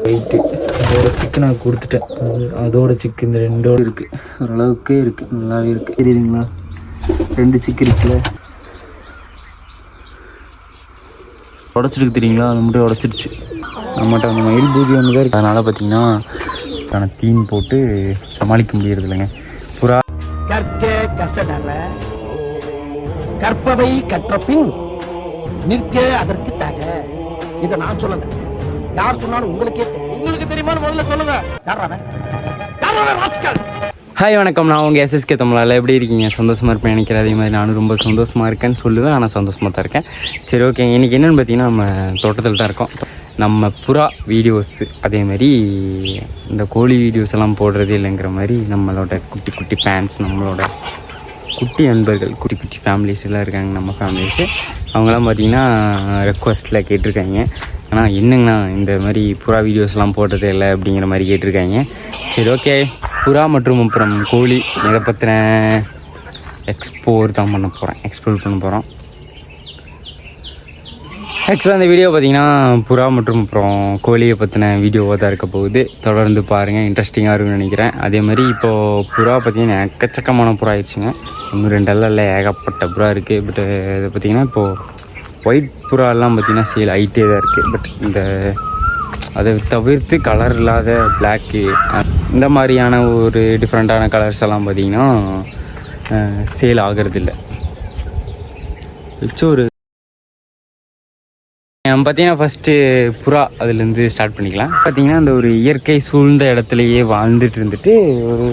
Weight அதோட சிக்கு நான் கொடுத்துட்டேன். அதோட சிக்கு இந்த ரெண்டோடு இருக்குது, ஓரளவுக்கே இருக்குது, நல்லாவே இருக்குது. தெரியுதுங்களா, 2 சிக்கு இருக்குல்ல, உடச்சிருக்கு தெரியுங்களா, அது மட்டும் உடச்சிருச்சு. நம்மகிட்ட அந்த மயில் பூஜை ஒன்று தான் இருக்குது. அதனால் பார்த்தீங்கன்னா தீன் போட்டு சமாளிக்க முடியறது இல்லைங்க. புறா கற்பவை கற்ற பின் நிற்க அதற்கு தக. இதை நான் சொல்லல, யார் சொன்னாலும் உங்களுக்கே தெரியும். உங்களுக்கு தெரியுமான்னு முதல்ல சொல்லுங்க. ஹாய் வணக்கம், நான் உங்கள் எஸ்எஸ்கே தமிழால். எப்படி இருக்கீங்க? சந்தோஷமாக இருப்பேன் நினைக்கிறேன். அதே மாதிரி நானும் ரொம்ப சந்தோஷமாக இருக்கேன்னு சொல்லுவேன், ஆனால் சந்தோஷமாக தான் இருக்கேன். சரி, ஓகே. இன்றைக்கி என்னென்னு பார்த்தீங்கன்னா, நம்ம தோட்டத்தில் தான் இருக்கோம். நம்ம புறா வீடியோஸு அதேமாதிரி இந்த கோழி வீடியோஸ் எல்லாம் போடுறதே இல்லைங்கிற மாதிரி நம்மளோட குட்டி குட்டி ஃபேன்ஸ், நம்மளோட குட்டி நண்பர்கள், குட்டி குட்டி ஃபேமிலிஸ் எல்லாம் இருக்காங்க. நம்ம ஃபேமிலிஸு அவங்களாம் பார்த்திங்கன்னா ரெக்வஸ்ட்டில் கேட்டிருக்காங்க. ஆனால் என்னங்கண்ணா இந்த மாதிரி புறா வீடியோஸ்லாம் போடுறதே இல்லை அப்படிங்கிற மாதிரி கேட்டிருக்காங்க. சரி, ஓகே. புறா மற்றும் அப்புறம் கோழி இதை பற்றின எக்ஸ்ப்ளோர் பண்ண போகிறோம். ஆக்சுவலாக இந்த வீடியோ பார்த்திங்கன்னா புறா மற்றும் அப்புறம் கோழியை பற்றின வீடியோவாக தான் இருக்க போகுது. தொடர்ந்து பாருங்கள், இன்ட்ரெஸ்டிங்காக இருக்குன்னு நினைக்கிறேன். அதே மாதிரி இப்போது புறா பார்த்திங்கன்னா எக்கச்சக்கமான புறா ஆயிடுச்சுங்க. 1-2 இல்லை, ஏகப்பட்ட புறா இருக்குது. பட் இதை பார்த்திங்கன்னா இப்போது ஒயிட் புறாலாம் பார்த்திங்கன்னா சேல் ஆகிட்டே தான் இருக்குது. பட் அதை தவிர்த்து கலர் இல்லாத பிளாக்கு இந்த மாதிரியான ஒரு டிஃப்ரெண்ட்டான கலர்ஸ் எல்லாம் பார்த்திங்கன்னா சேல் ஆகிறதில்ல. ஒரு பார்த்திங்கன்னா ஃபஸ்ட்டு புறா அதுலேருந்து ஸ்டார்ட் பண்ணிக்கலாம். பார்த்திங்கன்னா அந்த ஒரு இயற்கை சூழ்ந்த இடத்துலையே வாழ்ந்துட்டு இருந்துட்டு ஒரு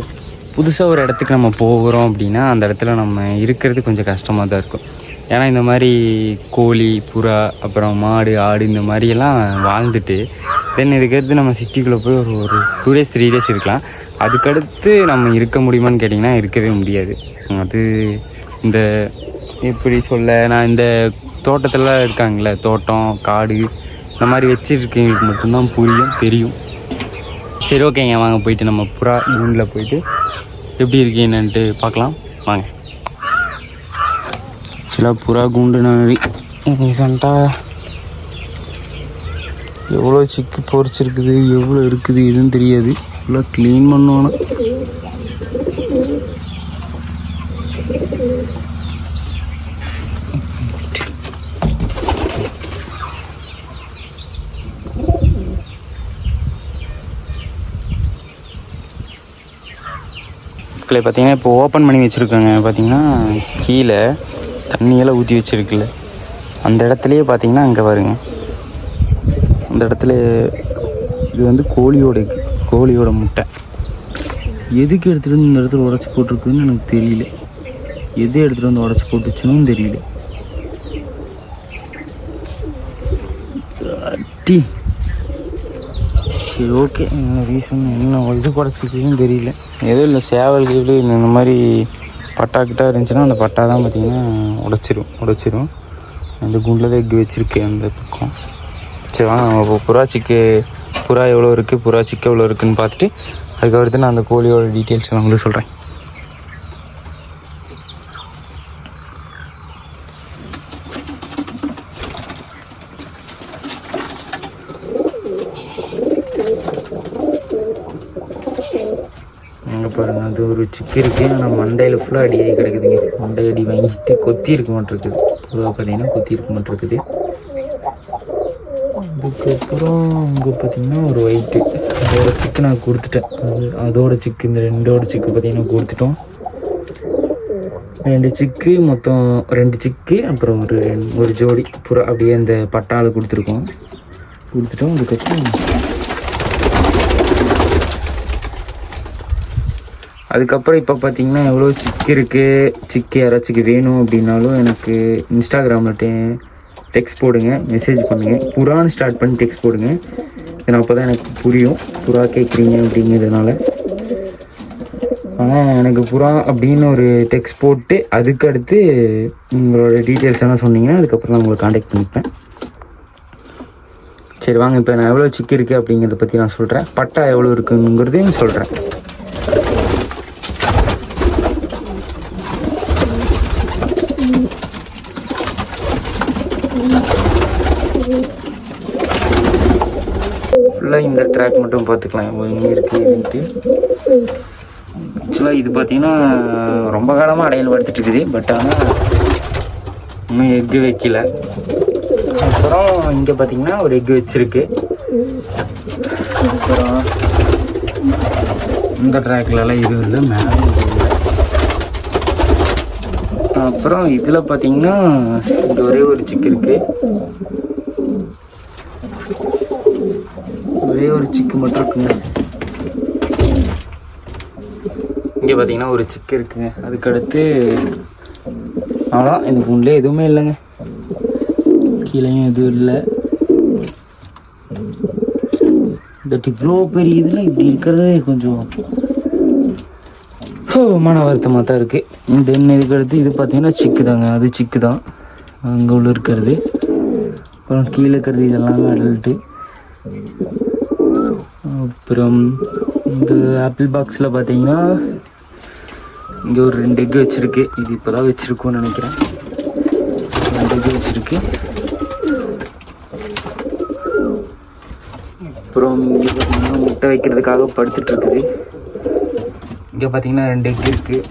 புதுசாக ஒரு இடத்துக்கு நம்ம போகிறோம் அப்படின்னா அந்த இடத்துல நம்ம இருக்கிறது கொஞ்சம் கஷ்டமாக தான் இருக்கும். ஏன்னா இந்த மாதிரி கோழி, புறா, அப்புறம் மாடு, ஆடு இந்த மாதிரியெல்லாம் வாழ்ந்துட்டு தென் இதுக்கடுத்து நம்ம சிட்டிக்குள்ளே போய் ஒரு 2 days 3 days இருக்கலாம். அதுக்கடுத்து நம்ம இருக்க முடியுமான்னு கேட்டிங்கன்னா இருக்கவே முடியாது. அது இந்த எப்படி சொல்ல, நான் இந்த தோட்டத்தில் இருக்காங்களே, தோட்டம் காடு இந்த மாதிரி வச்சுருக்கவங்களுக்கு மட்டும்தான் தெரியும். சரி, ஓகேங்க, வாங்க போயிட்டு நம்ம புறா கூண்டில் போயிட்டு எப்படி இருக்கு என்னன்ட்டு பார்க்கலாம் வாங்க. ஆக்சுவலாக புறா கூண்டு நான் ரீசெண்டாக எவ்வளோ சிக்கு பொறிச்சிருக்குது, எவ்வளோ இருக்குது இதுன்னு தெரியாது. ஃபுல்லாக க்ளீன் பண்ணணும். பார்த்தீங்கன்னா இப்போ ஓப்பன் பண்ணி வச்சுருக்காங்க. பார்த்தீங்கன்னா கீழே தண்ணியெல்லாம் ஊற்றி வச்சுருக்குல்ல, அந்த இடத்துலையே பார்த்தீங்கன்னா அங்கே பாருங்க, அந்த இடத்துல இது வந்து கோழியோட முட்டை. எதுக்கு எடுத்துகிட்டு வந்து இந்த இடத்துல உடச்சி போட்டிருக்குன்னு எனக்கு தெரியல. எது எடுத்துகிட்டு வந்து உடச்சி போட்டுச்சுன்னு தெரியல. சரி, ஓகே. என்ன ரீசன், என்ன இது குறைச்சிக்குன்னு தெரியல. எதுவும் இல்லை, சேவல் கீழ் இந்த மாதிரி பட்டாக்கிட்டா இருந்துச்சுன்னா அந்த பட்டா தான் பார்த்திங்கன்னா உடைச்சிரும். அந்த குண்டில் தான் எக் வச்சுருக்கு அந்த பக்கம். சரி, வாங்க நம்ம புறா எவ்வளோ இருக்குது, புறா சிக்கு எவ்வளோ இருக்குதுன்னு பார்த்துட்டு அதுக்கடுத்து நான் அந்த கோழியோட டீட்டெயில்ஸ் நான் உங்களுக்கு சொல்கிறேன். அங்கே பாருங்கள், அது ஒரு சிக்கு இருக்குது. ஆனால் மண்டையில் ஃபுல்லாக அடி கிடக்குதுங்க. மண்டை அடி வாங்கிட்டு கொத்தி இருக்க மாட்டிருக்குது. புறா பார்த்தீங்கன்னா கொத்தி இருக்க மாட்டிருக்குது. அதுக்கப்புறம் அங்கே பார்த்திங்கன்னா ஒரு ஒயிட்டு, அதோட சிக்கு நான் கொடுத்துட்டேன். அதோட சிக்கு இந்த ரெண்டோட சிக்கு பார்த்திங்கன்னா கொடுத்துட்டோம். 2 சிக்கு, மொத்தம் 2 சிக்கு, அப்புறம் ஒரு ஜோடி புறா அப்படியே அந்த பட்டாவில் கொடுத்துட்டோம். அதுக்கப்புறம் இப்போ பார்த்திங்கன்னா எவ்வளோ சிக்கு இருக்குது. சிக்கு யாராச்சும் வேணும் அப்படின்னாலும் எனக்கு இன்ஸ்டாகிராமில் டெக்ஸ்ட் போடுங்க, மெசேஜ் பண்ணுங்கள். புறான்னு ஸ்டார்ட் பண்ணி டெக்ஸ்ட் போடுங்க. ஏன்னா அப்போ தான் எனக்கு புரியும் புறா கேட்குறீங்க அப்படிங்கிறதுனால. ஆனால் எனக்கு புறா அப்படின்னு ஒரு டெக்ஸ்ட் போட்டு அதுக்கடுத்து உங்களோட டீட்டெயில்ஸ் எல்லாம் சொன்னீங்கன்னா அதுக்கப்புறம் நான் உங்களை காண்டாக்ட் பண்ணிப்பேன். சரி, வாங்க. இப்போ நான் எவ்வளோ சிக்கு இருக்குது அப்படிங்கிறத பற்றி நான் சொல்கிறேன். பட்டா எவ்வளோ இருக்குங்கிறதையும் சொல்கிறேன். ஃபுல்லாக இந்த ட்ராக் மட்டும் பார்த்துக்கலாம் எங்கே இருக்குதுன்ட்டு. ஆக்சுவலாக இது பார்த்திங்கன்னா ரொம்ப காலமாக அடையல் படுத்துட்டு இருக்குது. பட் ஆனால் இன்னும் எக்கு வைக்கல. அப்புறம் இங்கே பார்த்திங்கன்னா ஒரு எக்கு வச்சுருக்கு. அப்புறம் இந்த ட்ராக்லலாம் இது இல்லை, மேலே இல்லை. அப்புறம் இதில் பார்த்திங்கன்னா இங்கே ஒரே ஒரு சிக்கு இருக்குது. ஒரே ஒரு சிக்கு மட்டும் இருக்குங்க. இங்கே பார்த்தீங்கன்னா ஒரு சிக்கு இருக்குங்க. அதுக்கடுத்து அவ்வளோ இந்த கூண்டில் எதுவுமே இல்லைங்க. கீழேயும் எதுவும் இல்லை. பட் இவ்வளோ பெரிய இதில் இப்படி இருக்கிறது கொஞ்சம் மன வருத்தமாக தான் இருக்குது. தென் இதுக்கடுத்து இது பார்த்தீங்கன்னா சிக்கு தாங்க. அது சிக்கு தான் அங்கே உள்ள இருக்கிறது. அப்புறம் கீழே இருக்கிறது இதெல்லாமே அடல்ட்டு. அப்புறம் இந்த ஆப்பிள் பாக்ஸில் பார்த்தீங்கன்னா இங்கே ஒரு 2 எக்கு வச்சுருக்கு. இது இப்போ தான் வச்சுருக்கோன்னு நினைக்கிறேன். 2 எக்கு வச்சுருக்கு. அப்புறம் இங்கே பார்த்தீங்கன்னா முட்டை வைக்கிறதுக்காக படுத்துட்ருக்குது. இங்கே பார்த்தீங்கன்னா 2 எக்கு இருக்குது.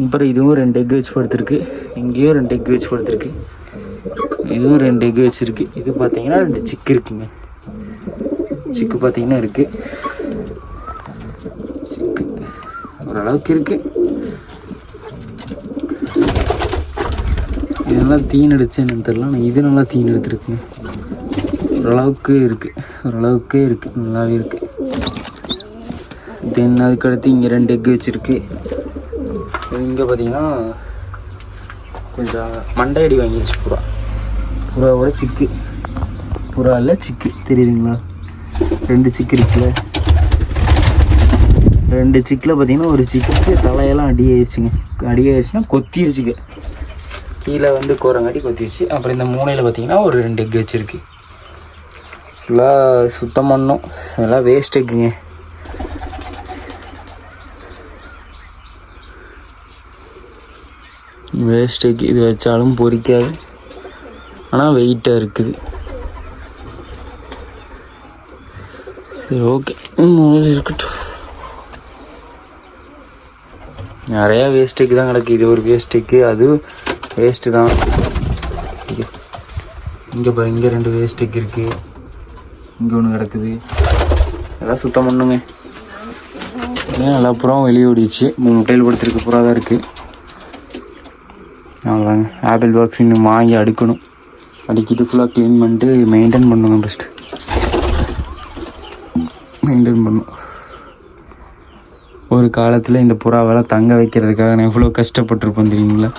அப்புறம் இதுவும் 2 எக்கு வச்சு படுத்துருக்கு. இங்கேயும் 2 எக்கு வச்சு படுத்துருக்கு. இதுவும் 2 எக்கு வச்சுருக்கு. இது பார்த்தீங்கன்னா 2 சிக்கு இருக்குங்க. சிக்கு பார்த்தீங்கன்னா இருக்குது. சிக்கு ஓரளவுக்கு இருக்குது. இதெல்லாம் தீன் எடுத்து என்னன்னு தெரியல. ஆனால் இது நல்லா தீன் எடுத்துருக்குங்க. ஓரளவுக்கு இருக்குது. ஓரளவுக்கே இருக்குது. நல்லாவே இருக்குது. தென் அதுக்கடுத்து இங்கே 2 எக்கு வச்சுருக்கு. இங்கே பார்த்தீங்கன்னா கொஞ்சம் மண்டையடி வாங்கிடுச்சு புறா. புறாவோட சிக்கு. புறா இல்லை சிக்கு, தெரியுதுங்களா? 2 சிக்கு இருக்குல்ல. 2 சிக்கில் பார்த்தீங்கன்னா ஒரு சிக்குக்கு தலையெல்லாம் அடியாயிருச்சுங்க. அடியாயிருச்சுன்னா கொத்திருச்சுங்க. கீழே வந்து கோரங்காட்டி கொத்திருச்சு. அப்புறம் இந்த மூனையில் பார்த்தீங்கன்னா ஒரு 2 எக்கு வச்சுருக்கு. ஃபுல்லாக சுத்தம் பண்ணோம். அதெல்லாம் வேஸ்ட் எக்குங்க. Waste egg. இது வச்சாலும் பொரிக்காது. ஆனால் வெயிட்டாக இருக்குது. சரி, ஓகே, இருக்கட்டும். நிறையா வேஸ்ட்டுக்கு தான் கிடக்கு. இது ஒரு வேஸ்ட்டுக்கு, அது வேஸ்ட்டு தான். இங்கே பாரு, இங்கே 2 வேஸ்ட்டுக்கு இருக்குது. இங்கே ஒன்று கிடக்குது. எல்லாம் சுத்தம் பண்ணுங்க. நல்லா புறா வெளியே ஓடிச்சு. 3 முட்டையில் படுத்துருக்கு. புறா தான் இருக்குது. அவ்வளோதாங்க. ஆப்பிள் பாக்ஸ் இன்னும் வாங்கி அடுக்கணும். அடிக்கிட்டு ஃபுல்லாக க்ளீன் பண்ணிட்டு மெயின்டைன் பண்ணுங்க. ஃபஸ்ட்டு மெயின்டைன் பண்ணும். ஒரு காலத்தில் இந்த புறாவெல்லாம் தங்க வைக்கிறதுக்காக நான் எவ்வளோ கஷ்டப்பட்டுருப்பேன் தெரியுங்களா?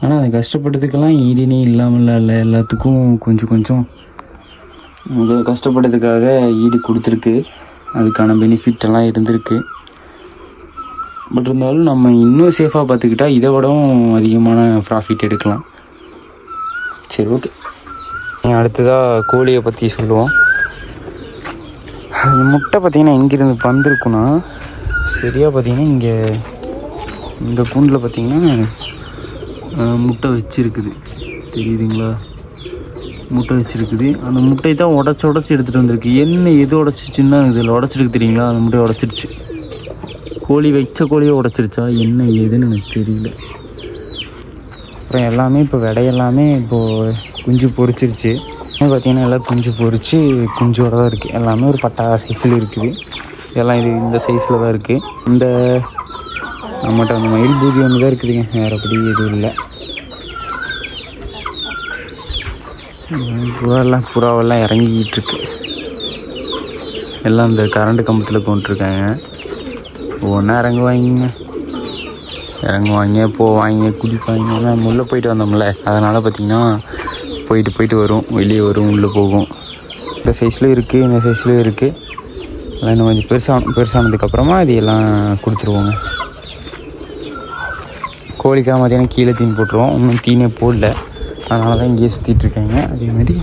ஆனால் அது கஷ்டப்பட்டதுக்கெல்லாம் ஈடுனே இல்லாமல் இல்லை. எல்லாத்துக்கும் கொஞ்சம் கொஞ்சம் இது கஷ்டப்பட்டதுக்காக ஈடு கொடுத்துருக்கு. அதுக்கான பெனிஃபிட் எல்லாம் இருந்திருக்கு. பட் இருந்தாலும் நம்ம இன்னும் சேஃபாக பார்த்துக்கிட்டா இதை விடவும் அதிகமான ப்ராஃபிட் எடுக்கலாம். சரி, ஓகே. அடுத்ததாக கோழியை பற்றி சொல்லுவோம். முட்டை பார்த்திங்கன்னா எங்கேருந்து வந்திருக்குன்னா, சரியாக பார்த்திங்கன்னா இங்கே இந்த கூண்டில் பார்த்திங்கன்னா முட்டை வச்சுருக்குது. தெரியுதுங்களா? முட்டை வச்சுருக்குது. அந்த முட்டையை தான் உடச்சி எடுத்துகிட்டு வந்திருக்கு. என்ன எது உடச்சிச்சின்னா இதில் உடச்சிருக்கு தெரியுங்களா? அந்த முட்டையை உடச்சிருச்சு. கோழி வச்ச கோழியை உடச்சிருச்சா என்ன ஏதுன்னு எனக்கு தெரியல. அப்புறம் எல்லாமே இப்போ விடையெல்லாமே இப்போது குஞ்சு பொரிச்சிருச்சு. பார்த்திங்கன்னா எல்லாம் குஞ்சு பொரிச்சு குஞ்சோட தான் இருக்குது. எல்லாமே ஒரு பட்டா சைஸில் இருக்குது. எல்லாம் இது இந்த சைஸில் தான் இருக்குது. இந்த நம்மகிட்ட அந்த மயில் பூஜை ஒன்று தான் இருக்குதுங்க. வேறுபடி எதுவும் இல்லை. புறாவெல்லாம் இறங்கிக்கிட்டு இருக்கு. எல்லாம் இந்த கரண்ட் கம்பத்தில் கொண்டுருக்காங்க. ஒவ்வொன்றா இறங்குவாங்க போவாங்க குடிப்பாங்க. நம்ம உள்ளே போயிட்டு வந்தோம்ல, அதனால் பார்த்திங்கன்னா போயிட்டு வரும். வெளியே வரும், உள்ளே போகும். இந்த சைஸ்லேயும் இருக்குது, இந்த சைஸ்லேயும் இருக்குது. அதெல்லாம் இன்னும் கொஞ்சம் பெருசானதுக்கப்புறமா இது எல்லாம் கொடுத்துருவோங்க. கோழிக்காக பார்த்திங்கன்னா கீழே தீனி போட்டுருவோம். இன்னும் தீனே போடல. அதனால தான் இங்கேயே சுற்றிட்டுருக்காங்க. அதேமாதிரி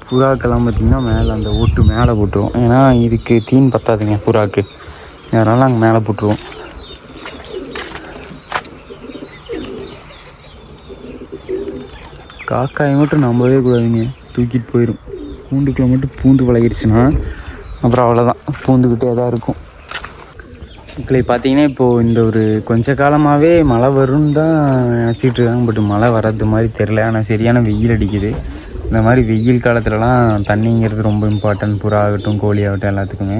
புறாக்கெல்லாம் பார்த்திங்கன்னா மேலே அந்த ஓட்டு மேலே போட்டுருவோம். ஏன்னா இதுக்கு தீன் பத்தாதுங்க புறாக்கு. அதனால் நாங்கள் மேலே போட்டுருவோம். காக்காயை மட்டும் நம்பவே கூடாதுங்க, தூக்கிட்டு போயிடும். கூண்டுக்குள்ளே மட்டும் பூந்து பழகிடுச்சுன்னா அப்புறம் அவ்வளோதான், பூந்துக்கிட்டே தான் இருக்கும். மக்களை பார்த்தீங்கன்னா இப்போது இந்த ஒரு கொஞ்ச காலமாகவே மழை வரும்னு தான் நினச்சிட்டு இருக்காங்க. பட் மழை வர்றது மாதிரி தெரில. ஆனால் சரியான வெயில் அடிக்குது. இந்த மாதிரி வெயில் காலத்துலலாம் தண்ணிங்கிறது ரொம்ப இம்பார்ட்டன்ட். புறா ஆகட்டும், கோழி ஆகட்டும், எல்லாத்துக்குமே.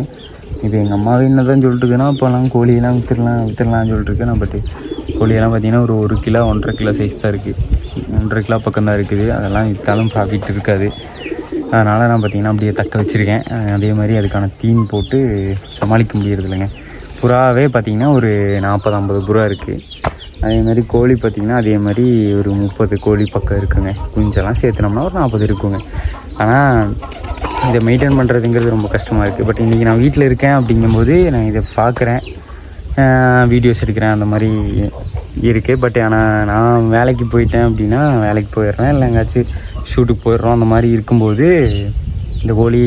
இது எங்கள் அம்மாவே என்ன தான் சொல்லிட்டுருக்குன்னா இப்போலாம் கோழியெல்லாம் விற்றுலாம்னு சொல்லிட்டுருக்கேன். நான் பட்டு கோழியெல்லாம் பார்த்திங்கன்னா ஒரு கிலோ 1.5 கிலோ சைஸ் தான் இருக்குது. 1.5 கிலோ பக்கம் தான் இருக்குது. அதெல்லாம் விற்றாலும் ப்ராஃபிட் இருக்காது. அதனால் நான் பார்த்திங்கன்னா அப்படியே தக்க வச்சுருக்கேன். அதே மாதிரி அதுக்கான தீனி போட்டு சமாளிக்க முடியறது இல்லைங்க. புறாவே பார்த்திங்கன்னா ஒரு 40-50 புறா இருக்குது. அதே மாதிரி கோழி பார்த்திங்கன்னா அதே மாதிரி ஒரு 30 கோழி பக்கம் இருக்குங்க. குஞ்செல்லாம் சேர்த்துனோம்னா ஒரு 40 இருக்குங்க. ஆனால் இதை மெயின்டைன் பண்ணுறதுங்கிறது ரொம்ப கஷ்டமாக இருக்குது. பட் இன்றைக்கி நான் வீட்டில் இருக்கேன் அப்படிங்கும்போது நான் இதை பார்க்குறேன், வீடியோஸ் எடுக்கிறேன், அந்த மாதிரி இருக்குது. பட் ஆனால் நான் வேலைக்கு போயிட்டேன் அப்படின்னா வேலைக்கு போயிடுறேன், இல்லை எங்கேயாச்சும் ஷூட்டுக்கு போயிடுறோம். அந்த மாதிரி இருக்கும்போது இந்த கோழி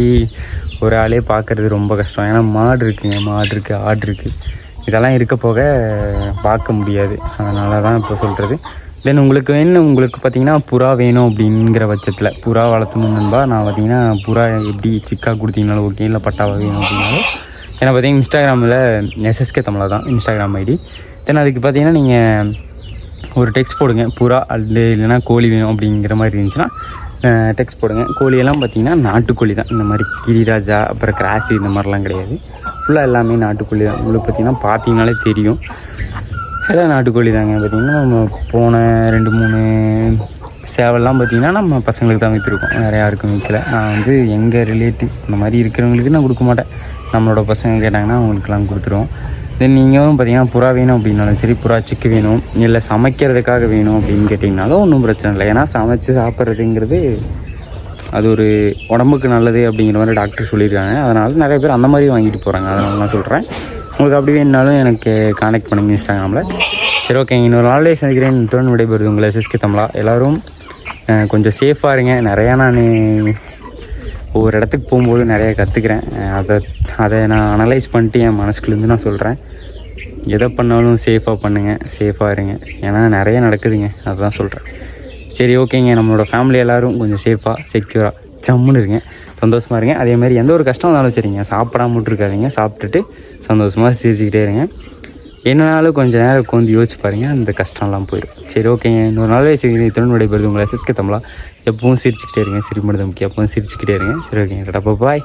ஒரு ஆளே பார்க்குறது ரொம்ப கஷ்டம். ஏன்னா மாடு இருக்குது, ஆடு இருக்குது. இதெல்லாம் இருக்க போக பார்க்க முடியாது. அதனால தான் இப்போ சொல்கிறது. தென் உங்களுக்கு பார்த்திங்கன்னா புறா வேணும் அப்படிங்கிற பட்சத்தில் புறா வளர்த்தணும் நண்பா. நான் பார்த்திங்கன்னா புறா எப்படி சிக்கா கொடுத்தீங்கனாலும் ஓகே, இல்லை பட்டாவா வேணும் அப்படின்னாலும் ஏன்னா பார்த்திங்கன்னா இன்ஸ்டாகிராமில் SSK தமிழா தான் இன்ஸ்டாகிராம் ஐடி. தென் அதுக்கு பார்த்திங்கன்னா நீங்கள் ஒரு டெக்ஸ்ட் போடுங்க, புறா அல்லது இல்லைனா கோழி வேணும் அப்படிங்கிற மாதிரி இருந்துச்சுன்னா டெக்ஸ்ட் போடுங்க. கோழியெல்லாம் பார்த்திங்கன்னா நாட்டுக்கோழி தான். இந்த மாதிரி கிரிராஜா அப்புறம் கிராஸு இந்த மாதிரிலாம் கிடையாது. ஃபுல்லாக எல்லாமே நாட்டுக்கோழி தான். உங்களுக்கு பார்த்தீங்கன்னாலே தெரியும், எல்லாம் நாட்டுக்கோழி தாங்க. பார்த்திங்கன்னா நம்ம போன 2-3 சேவல்லாம் பார்த்திங்கன்னா நம்ம பசங்களுக்கு தான் விற்றுருக்கோம், வேறு யாருக்கும் விற்கல. நான் எங்கள் ரிலேட்டிவ் இந்த மாதிரி இருக்கிறவங்களுக்கு நான் கொடுக்க மாட்டேன். நம்மளோட பசங்க கேட்டாங்கன்னா அவங்களுக்குலாம் கொடுத்துருவோம். தென் நீங்களும் பார்த்திங்கன்னா புறா வேணும் அப்படின்னாலும் சரி, புறா சிக்கு வேணும், இல்லை சமைக்கிறதுக்காக வேணும் அப்படின்னு கேட்டிங்கனாலும் ஒன்றும் பிரச்சனை இல்லை. ஏன்னா சமைச்சு சாப்பிட்றதுங்கிறது அது ஒரு உடம்புக்கு நல்லது அப்படிங்கிற மாதிரி டாக்டர் சொல்லியிருக்காங்க. அதனால் நிறைய பேர் அந்த மாதிரி வாங்கிட்டு போகிறாங்க. அதனால நான் சொல்கிறேன், உங்களுக்கு அப்படி வேணுனாலும் எனக்கு கான்டெக்ட் பண்ணுங்கள் இன்ஸ்டாகிராமில். சரி, ஓகேங்க. இன்னொரு நாளே சந்திக்கிறேன். இத்துடன் விடைபெறுது உங்கள் SSK தமிழா. எல்லோரும் கொஞ்சம் சேஃபாக இருங்க. நிறையா நான் ஒவ்வொரு இடத்துக்கு போகும்போது நிறைய கற்றுக்கிறேன். அதை நான் அனலைஸ் பண்ணிட்டு என் மனசுக்குள்ளேருந்து நான் சொல்கிறேன், எதை பண்ணாலும் சேஃபாக பண்ணுங்கள், சேஃபாக இருங்க. ஏன்னா நிறைய நடக்குதுங்க, அதுதான் சொல்கிறேன். சரி, ஓகேங்க. நம்மளோட ஃபேமிலி எல்லோரும் கொஞ்சம் சேஃபாக செக்யூராக ஜம்முன்னு இருங்க, சந்தோஷமாக இருங்க. அதே மாதிரி எந்த ஒரு கஷ்டம் வந்தாலும் சரிங்க, சாப்பிடாம மட்டும் இருக்காதிங்க. சாப்பிட்டுட்டு சந்தோஷமாக சிரிச்சுக்கிட்டே இருங்க. என்னன்னாலும் கொஞ்சம் நேரம் உட்காந்து யோசிச்சு பாருங்கள், அந்த கஷ்டம்லாம் போயிடும். சரி, ஓகேங்க. இன்னொரு நாள் இத்துடன் விடைபெறுது உங்களை SSK தமிழா. எப்பவும் சிரிச்சுக்கிட்டே இருங்க, சிரிப்பு மட்டும் முக்கியம். எப்பவும் சிரிச்சுக்கிட்டே இருங்க. சரி, ஓகேங்க. பாய்.